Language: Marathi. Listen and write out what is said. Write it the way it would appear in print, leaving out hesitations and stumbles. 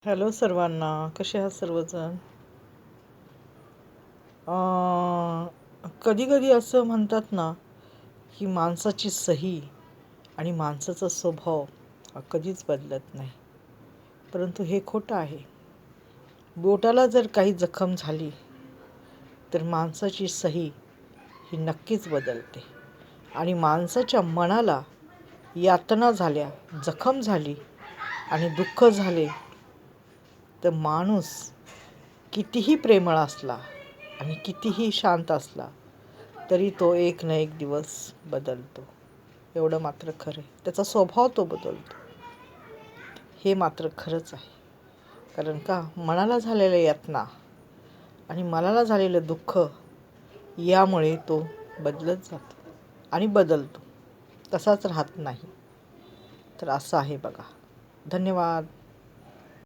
हॅलो सर्वांना, कसे आहात सर्वजण? कधी कधी असं म्हणतात ना, की माणसाची सही आणि माणसाचा स्वभाव हा कधीच बदलत नाही. परंतु हे खोटं आहे. बोटाला जर काही जखम झाली तर माणसाची सही ही नक्कीच बदलते. आणि माणसाच्या मनाला यातना झाल्या, जखम झाली आणि दुःख झाले तर माणूस कितीही प्रेमळ असला आणि कितीही शांत असला तरी तो एक ना एक दिवस बदलतो. एवढं मात्र खरं आहे. त्याचा स्वभाव तो बदलतो, हे मात्र खरंच आहे. कारण का, मनाला झालेल्या यातना आणि मनाला झालेलं दुःख यामुळे तो बदलत जातो आणि बदलतो, तसाच राहत नाही. तर असं आहे बघा. धन्यवाद.